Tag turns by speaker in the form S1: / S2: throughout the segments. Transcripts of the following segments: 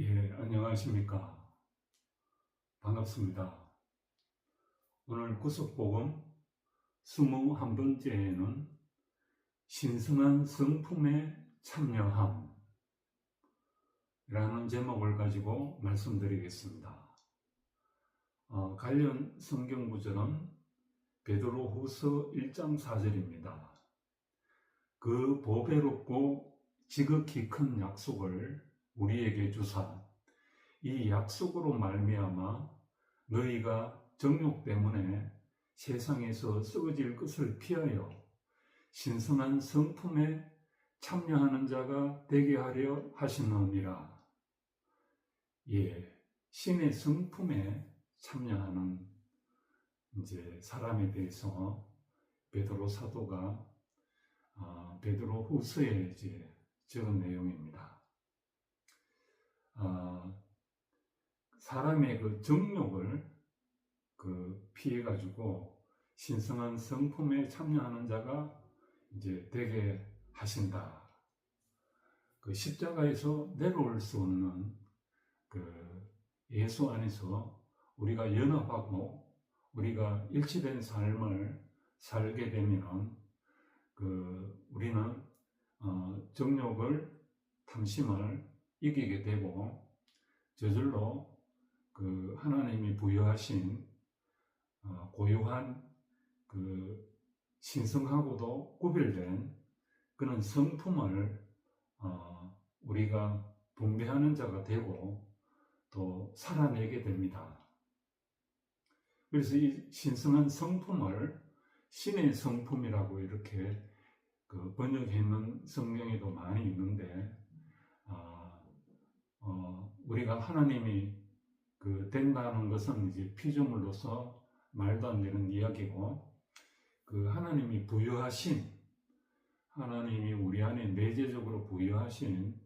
S1: 예, 안녕하십니까. 반갑습니다. 오늘 구속복음 21번째에는 신성한 성품에 참여함 라는 제목을 가지고 말씀드리겠습니다. 관련 성경 구절은 베드로후서 1장 4절입니다. 그 보배롭고 지극히 큰 약속을 우리에게 주사 이 약속으로 말미암아 너희가 정욕 때문에 세상에서 썩어질 것을 피하여 신성한 성품에 참여하는 자가 되게 하려 하시느니라. 예, 신의 성품에 참여하는 이제 사람에 대해서 베드로 사도가 베드로 후서에 이제 적은 내용입니다. 사람의 그 정욕을 피해가지고 신성한 성품에 참여하는 자가 이제 되게 하신다. 그 십자가에서 내려올 수 없는 그 예수 안에서 우리가 연합하고 우리가 일치된 삶을 살게 되면 우리는 정욕을 탐심을 이기게 되고 저절로 하나님이 부여하신 고유한 신성하고도 구별된 그런 성품을 우리가 분배하는 자가 되고 또 살아내게 됩니다. 그래서 이 신성한 성품을 신의 성품이라고 이렇게 번역해 있는 성경에도 많이 있는데 우리가 하나님이 된다는 것은 이제 피조물로서 말도 안 되는 이야기고 하나님이 부여하신 하나님이 우리 안에 내재적으로 부여하신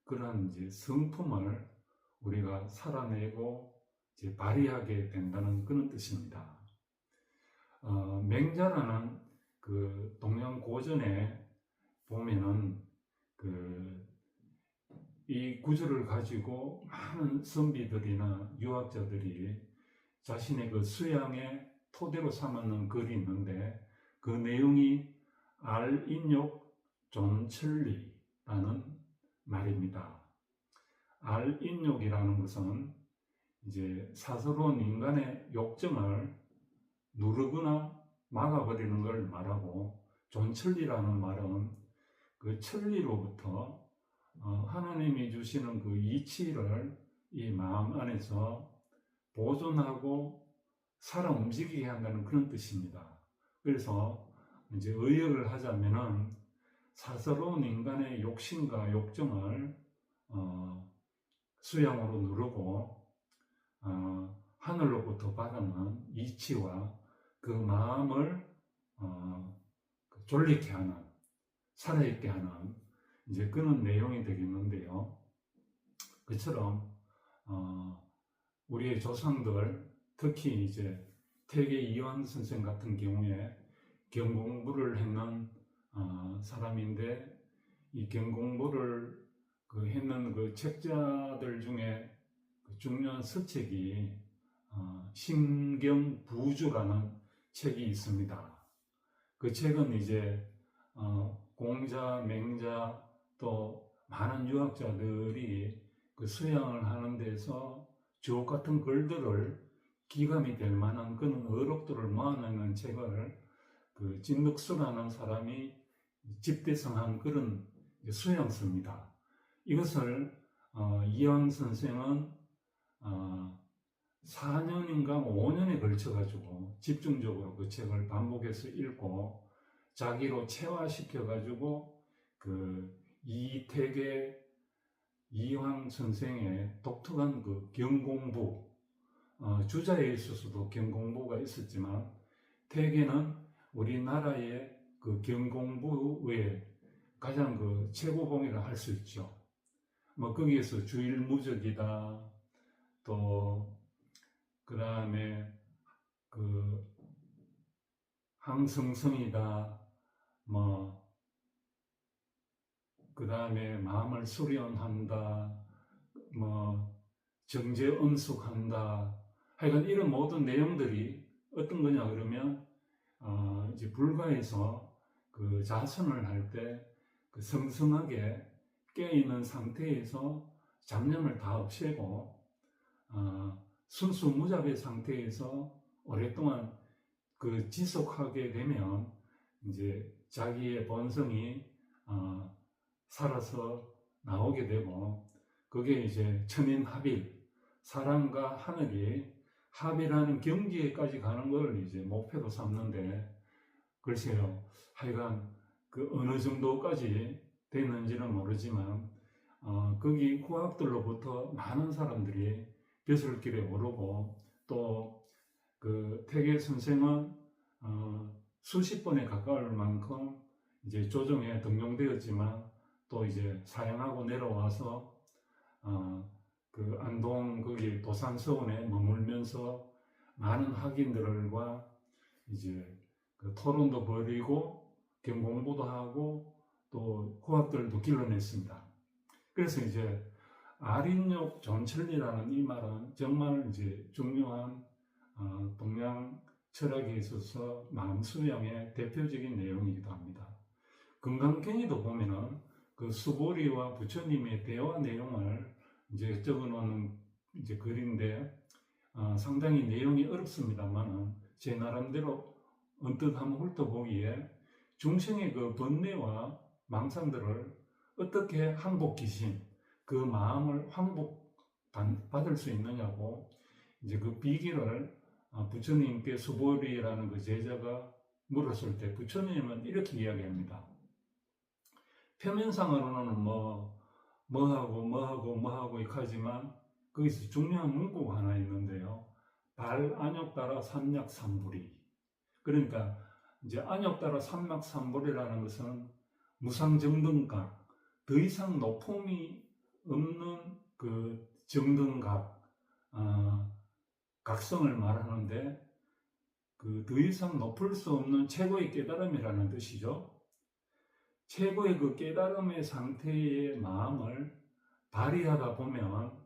S1: 그런 이제 성품을 우리가 살아내고 이제 발휘하게 된다는 그런 뜻입니다. 맹자라는 동양 고전에 보면은 이 구절을 가지고 많은 선비들이나 유학자들이 자신의 수양의 토대로 삼는 글이 있는데 그 내용이 알인욕 존천리라는 말입니다. 알인욕이라는 것은 이제 사스러운 인간의 욕정을 누르거나 막아버리는 걸 말하고 존천리라는 말은 그 천리로부터 하나님이 주시는 그 이치를 이 마음 안에서 보존하고 살아 움직이게 한다는 그런 뜻입니다. 그래서 이제 의역을 하자면은 사스러운 인간의 욕심과 욕정을 수양으로 누르고 하늘로부터 받아는 이치와 그 마음을 졸리게 하는 살아있게 하는 이제 그런 내용이 되겠는데요. 그처럼 우리의 조상들 특히 이제 태계 이황 선생 같은 경우에 경공부를 했는 사람인데 이 경공부를 했는 그 책자들 중에 중요한 서책이 신경부주라는 책이 있습니다. 그 책은 이제 공자, 맹자 또 많은 유학자들이 수양을 하는 데서 주옥 같은 글들을 기감이 될 만한 그런 어록들을 모아내는 책을 진덕수라는 사람이 집대성한 그런 수양서입니다. 이것을 이황 선생은 4년인가 5년에 걸쳐가지고 집중적으로 그 책을 반복해서 읽고 자기로 체화시켜가지고 이태계 이황 선생의 독특한 경공부, 주자에 있어서도 경공부가 있었지만 태계는 우리나라의 경공부의 가장 최고봉이라 할 수 있죠. 거기에서 주일무적이다, 또 그 다음에 항성성이다, 그 다음에 마음을 수련한다, 뭐 정제 엄숙한다. 하여간 이런 모든 내용들이 어떤 거냐 그러면 이제 불가에서 그 자선을 할 때 그 성성하게 깨어있는 상태에서 잡념을 다 없애고 순수무잡의 상태에서 오랫동안 그 지속하게 되면 이제 자기의 본성이 살아서 나오게 되고, 그게 이제 천인합일, 사람과 하늘이 합일하는 경지에까지 가는 걸 이제 목표로 삼는데, 글쎄요, 하여간 그 어느 정도까지 됐는지는 모르지만 거기 후학들로부터 많은 사람들이 벼슬길에 오르고, 또 그 태계 선생은 수십 번에 가까울 만큼 이제 조정에 등용되었지만 또 이제 사양하고 내려와서 그 안동 거기 도산서원에 머물면서 많은 학인들과 이제 그 토론도 벌이고 경공부도 하고 또 후학들도 길러냈습니다. 그래서 이제 아린욕 존천리라는 이 말은 정말 이제 중요한 동양 철학에 있어서 마음 수양의 대표적인 내용이기도 합니다. 금강경에도 보면은 그 수보리와 부처님의 대화 내용을 이제 적어놓은 이제 글인데 상당히 내용이 어렵습니다만은 제 나름대로 언뜻 한번 훑어보기에 중생의 그 번뇌와 망상들을 어떻게 항복기심, 그 마음을 환복받을 수 있느냐고 이제 그 비기를 부처님께 수보리라는 그 제자가 물었을 때 부처님은 이렇게 이야기합니다. 표면상으로는 뭐하고 이렇게 하지만 거기서 중요한 문구가 하나 있는데요. 발안욕따라 삼약삼불이. 그러니까 이제 안욕따라 삼약삼불이라는 것은 무상정등각, 더 이상 높음이 없는 그 정등각, 각성을 말하는데 그 더 이상 높을 수 없는 최고의 깨달음이라는 뜻이죠. 최고의 그 깨달음의 상태의 마음을 발휘하다 보면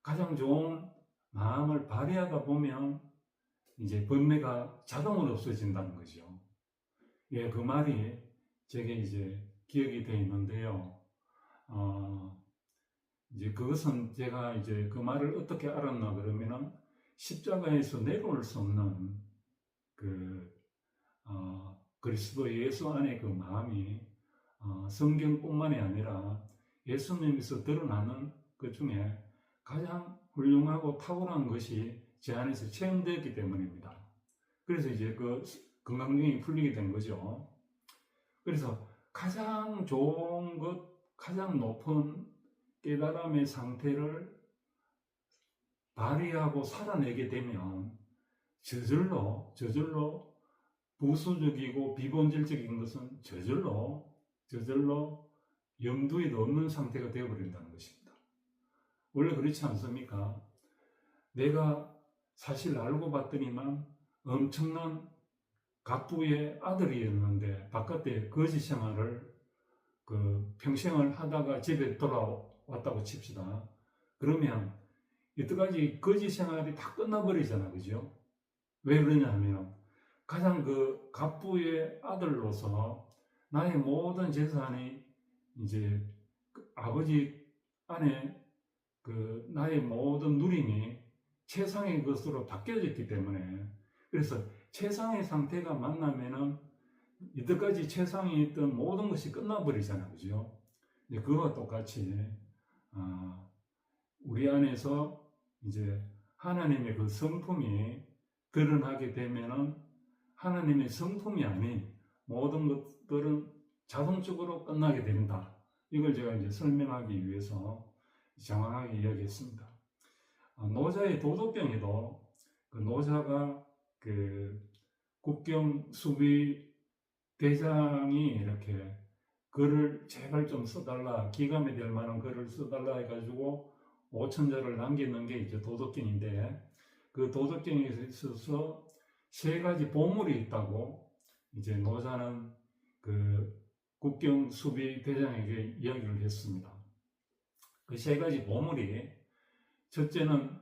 S1: 가장 좋은 마음을 발휘하다 보면 이제 번뇌가 자동으로 없어진다는 거죠. 예, 그 말이 제게 이제 기억이 되어 있는데요. 이제 그것은 제가 이제 그 말을 어떻게 알았나 그러면은 십자가에서 내려올 수 없는 그리스도 예수 안에 그 마음이 성경뿐만이 아니라 예수님에서 드러나는 그 중에 가장 훌륭하고 탁월한 것이 제 안에서 체험되었기 때문입니다. 그래서 이제 그 건강경이 풀리게 된 거죠. 그래서 가장 좋은 것, 가장 높은 깨달음의 상태를 발휘하고 살아내게 되면 저절로 부수적이고 비본질적인 것은 저절로 염두에도 없는 상태가 되어버린다는 것입니다. 원래 그렇지 않습니까? 내가 사실 알고 봤더니만 엄청난 갑부의 아들이었는데 바깥에 거지 생활을 평생을 하다가 집에 돌아왔다고 칩시다. 그러면 이때까지 거지 생활이 다 끝나버리잖아, 그죠? 왜 그러냐 하면 가장 그 갑부의 아들로서 나의 모든 재산이 이제 아버지 안에 나의 모든 누림이 최상의 것으로 바뀌어졌기 때문에, 그래서 최상의 상태가 만나면은 이때까지 최상에 있던 모든 것이 끝나버리잖아요, 그죠? 그거와 똑같이 우리 안에서 이제 하나님의 그 성품이 드러나게 되면은 하나님의 성품이 아닌 모든 것들은 자동적으로 끝나게 된다. 이걸 제가 이제 설명하기 위해서 장황하게 이야기했습니다. 노자의 도덕경에도 그 노자가 국경 수비 대장이 이렇게 글을 제발 좀 써달라, 기감에 될 만한 글을 써달라 해가지고 5천자를 남기는 게 이제 도덕경인데, 그 도덕경에 있어서 세 가지 보물이 있다고 이제 노자는 그 국경 수비 대장에게 이야기를 했습니다. 그 세 가지 보물이, 첫째는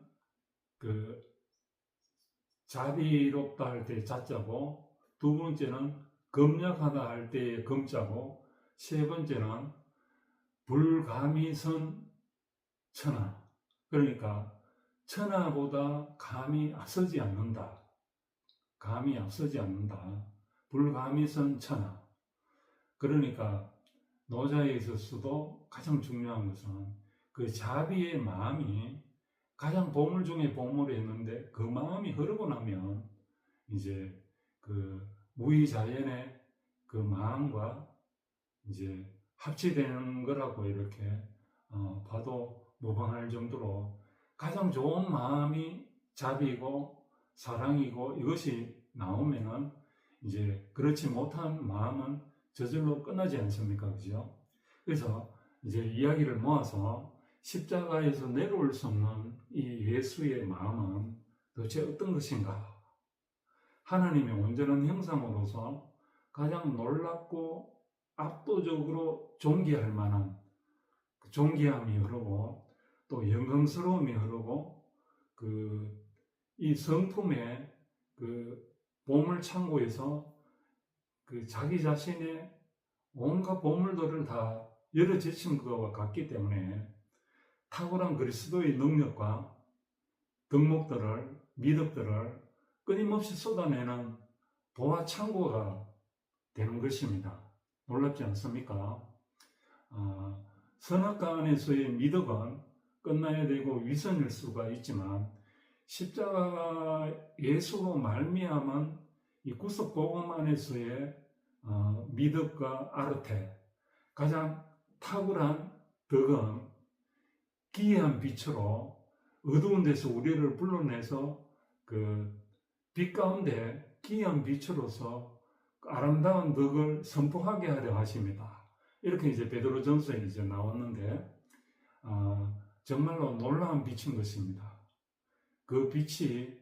S1: 그 자비롭다 할 때 자자고, 두 번째는 검약하다 할 때의 검자고, 세 번째는 불감이선 천하. 그러니까 천하보다 감이 앞서지 않는다. 감이 앞서지 않는다. 불감이선 천하. 그러니까 노자에 있어서도 가장 중요한 것은 그 자비의 마음이 가장 보물 중에 보물이 있는데, 그 마음이 흐르고 나면 이제 그 무의자연의 그 마음과 이제 합치되는 거라고 이렇게 봐도 무방할 정도로 가장 좋은 마음이 자비고 사랑이고, 이것이 나오면은 이제 그렇지 못한 마음은 저절로 끝나지 않습니까? 그죠? 그래서 이제 이야기를 모아서 십자가에서 내려올 수 없는 이 예수의 마음은 도대체 어떤 것인가? 하나님의 온전한 형상으로서 가장 놀랍고 압도적으로 존귀할 만한 존귀함이 흐르고, 또 영광스러움이 흐르고, 이 성품의 보물 창고에서 자기 자신의 온갖 보물들을 다 열어제친 것과 같기 때문에 탁월한 그리스도의 능력과 덕목들을, 미덕들을 끊임없이 쏟아내는 보화 창고가 되는 것입니다. 놀랍지 않습니까? 선악과 안에서의 미덕은 끝나야 되고 위선일 수가 있지만, 십자가 예수로 말미암은 이 구속 복음 안에서의 미덕과 아르테, 가장 탁월한 덕은 기이한 빛으로 어두운 데서 우리를 불러내서 빛 가운데 기이한 빛으로서 아름다운 덕을 선포하게 하려 하십니다. 이렇게 이제 베드로전서에 이제 나왔는데, 정말로 놀라운 빛인 것입니다. 그 빛이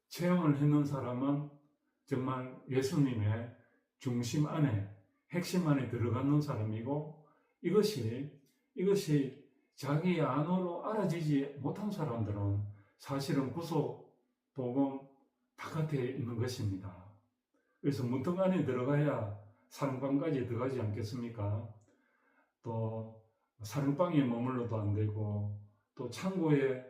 S1: 체험을 했는 사람은 정말 예수님의 중심 안에, 핵심 안에 들어가는 사람이고, 이것이 자기 안으로 알아지지 못한 사람들은 사실은 구속 복음 바깥에 있는 것입니다. 그래서 문턱 안에 들어가야 사랑방까지 들어가지 않겠습니까? 또 사랑방에 머물러도 안 되고, 또 창고에,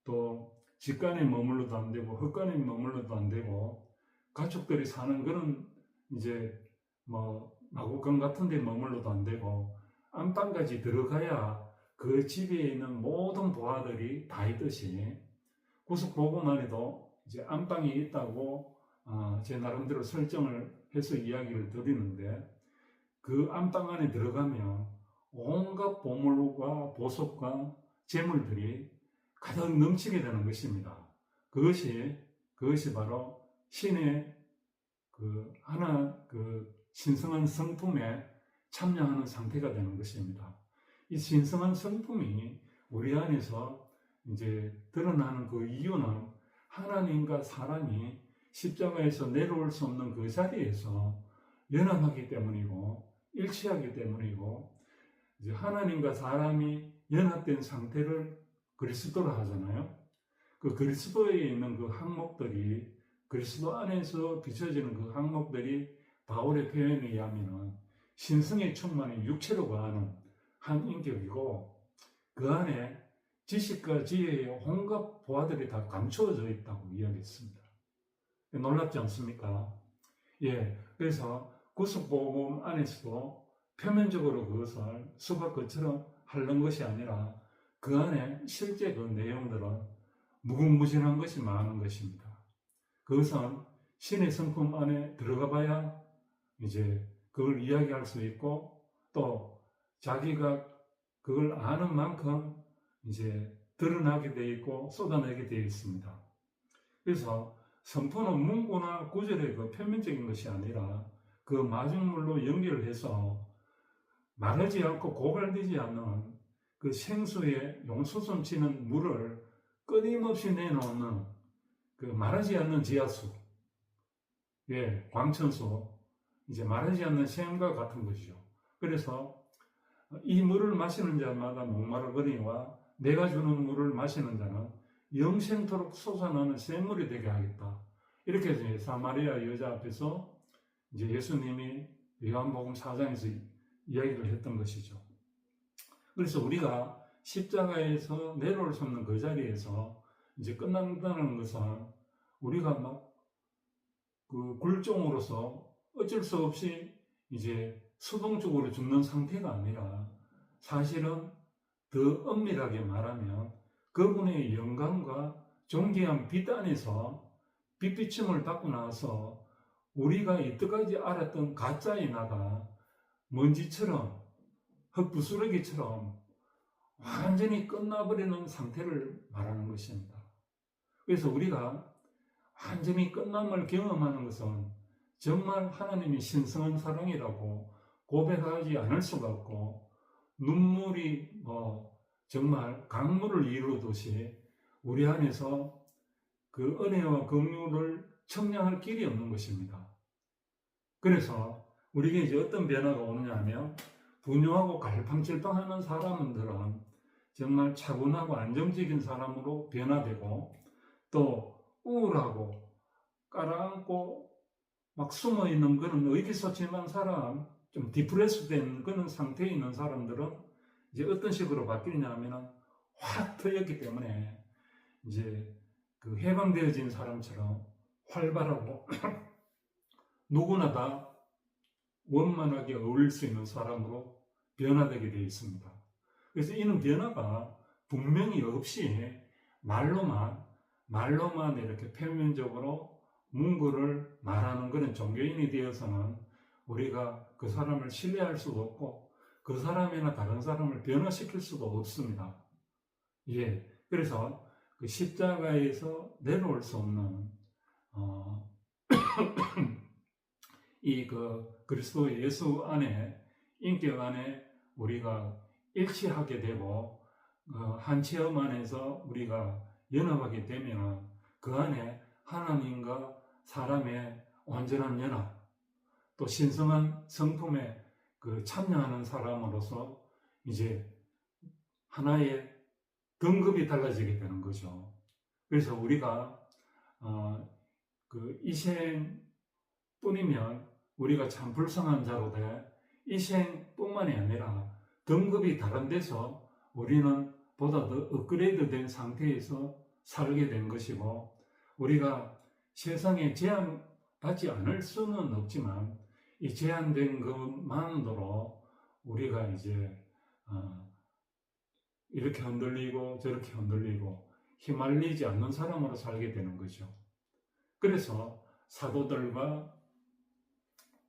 S1: 또 집간에 머물러도 안 되고, 헛간에 머물러도 안 되고, 가족들이 사는 그런 이제 마곡간 같은 데 머물러도 안 되고, 안방까지 들어가야 그 집에 있는 모든 보화들이 다 있듯이, 구속 복음 안에도 이제 안방이 있다고 제 나름대로 설정을 해서 이야기를 드리는데, 그 안방 안에 들어가면 온갖 보물과 보석과 재물들이 가득 넘치게 되는 것입니다. 그것이 바로 신의 신성한 성품에 참여하는 상태가 되는 것입니다. 이 신성한 성품이 우리 안에서 이제 드러나는 그 이유는 하나님과 사람이 십자가에서 내려올 수 없는 그 자리에서 연합하기 때문이고, 일치하기 때문이고, 이제 하나님과 사람이 연합된 상태를 그리스도로 하잖아요. 그 그리스도에 있는 그 항목들이, 그리스도 안에서 비춰지는 그 항목들이 바울의 표현에 의하면 신성에 충만한 육체로 거하는 한 인격이고, 그 안에 지식과 지혜의 온갖 보화들이 다 감추어져 있다고 이야기했습니다. 놀랍지 않습니까? 예, 그래서 구속복음 안에서도 표면적으로 그것을 수박 것처럼 하는 것이 아니라 그 안에 실제 그 내용들은 무궁무진한 것이 많은 것입니다. 그것은 신의 성품 안에 들어가 봐야 이제 그걸 이야기할 수 있고, 또 자기가 그걸 아는 만큼 이제 드러나게 되어 있고 쏟아내게 되어 있습니다. 그래서 선포는 문구나 구절의 그 표면적인 것이 아니라 그 마중물로 연결해서 마르지 않고 고갈되지 않는 그 생수에 용수선 치는 물을 끊임없이 내놓는 그 마르지 않는 지하수, 예, 광천수, 이제 마르지 않는 샘과 같은 것이죠. 그래서 이 물을 마시는 자마다 목마르거니와 내가 주는 물을 마시는 자는 영생토록 솟아나는 샘물이 되게 하겠다. 이렇게 이제 사마리아 여자 앞에서 이제 예수님이 요한복음 4장에서 이야기를 했던 것이죠. 그래서 우리가 십자가에서 내려올 수 없는 그 자리에서 이제 끝난다는 것은 우리가 막 그 굴종으로서 어쩔 수 없이 이제 수동적으로 죽는 상태가 아니라 사실은 더 엄밀하게 말하면 그분의 영광과 존귀한 빛 안에서 빛비침을 받고 나서 우리가 이때까지 알았던 가짜의 나가 먼지처럼 흙부스러기처럼 완전히 끝나버리는 상태를 말하는 것입니다. 그래서 우리가 완전히 끝남을 경험하는 것은 정말 하나님이 신성한 사랑이라고 고백하지 않을 수가 없고, 눈물이 정말 강물을 이루듯이 우리 안에서 그 은혜와 긍휼을 청량할 길이 없는 것입니다. 그래서 우리에게 이제 어떤 변화가 오느냐 하면, 분유하고 갈팡질팡하는 사람들은 정말 차분하고 안정적인 사람으로 변화되고, 또 우울하고 깔아앉고 막 숨어있는 그런 의기소침한 사람, 좀 디프레스 된 그런 상태에 있는 사람들은 이제 어떤 식으로 바뀌냐 하면은 확 트였기 때문에 이제 그 해방되어진 사람처럼 활발하고 누구나 다 원만하게 어울릴 수 있는 사람으로 변화되게 되어 있습니다. 그래서 이는 변화가 분명히 없이 말로만 이렇게 표면적으로 문구를 말하는 그런 종교인이 되어서는 우리가 그 사람을 신뢰할 수도 없고 그 사람이나 다른 사람을 변화시킬 수도 없습니다. 예, 그래서 그 십자가에서 내려올 수 없는 이 그 그리스도 예수 안에, 인격 안에 우리가 일치하게 되고 한 체험 안에서 우리가 연합하게 되면 그 안에 하나님과 사람의 완전한 연합, 또 신성한 성품에 그 참여하는 사람으로서 이제 하나의 등급이 달라지게 되는 거죠. 그래서 우리가 그 이생뿐이면 우리가 참 불쌍한 자로 돼 이생뿐만이 아니라 등급이 다른 데서 우리는 보다 더 업그레이드 된 상태에서 살게 된 것이고, 우리가 세상에 제한받지 않을 수는 없지만 이 제한된 것만으로 우리가 이제 이렇게 흔들리고 저렇게 흔들리고 휘말리지 않는 사람으로 살게 되는 거죠. 그래서 사도들과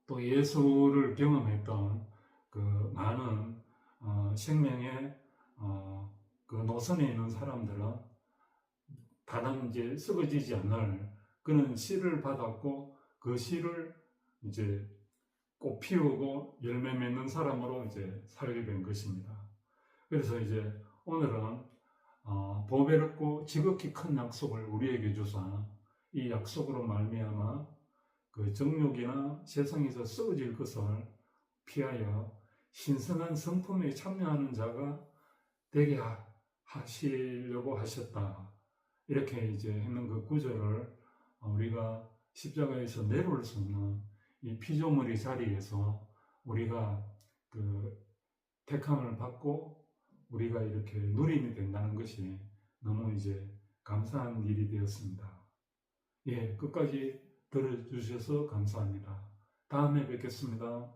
S1: 또 예수를 경험했던 그 많은 생명의 그 노선에 있는 사람들은 다른 이제 썩어지지 않을 그런 씨를 받았고, 그 씨를 이제 꽃 피우고 열매 맺는 사람으로 이제 살게 된 것입니다. 그래서 이제 오늘은 보배롭고 지극히 큰 약속을 우리에게 주사 이 약속으로 말미암아 그 정욕이나 세상에서 썩어질 것을 피하여 신성한 성품에 참여하는 자가 되게 하시려고 하셨다. 이렇게 이제 했는 그 구절을 우리가 십자가에서 내려올 수 없는 이 피조물의 자리에서 우리가 그 택함을 받고 우리가 이렇게 누림이 된다는 것이 너무 이제 감사한 일이 되었습니다. 예, 끝까지 들어주셔서 감사합니다. 다음에 뵙겠습니다.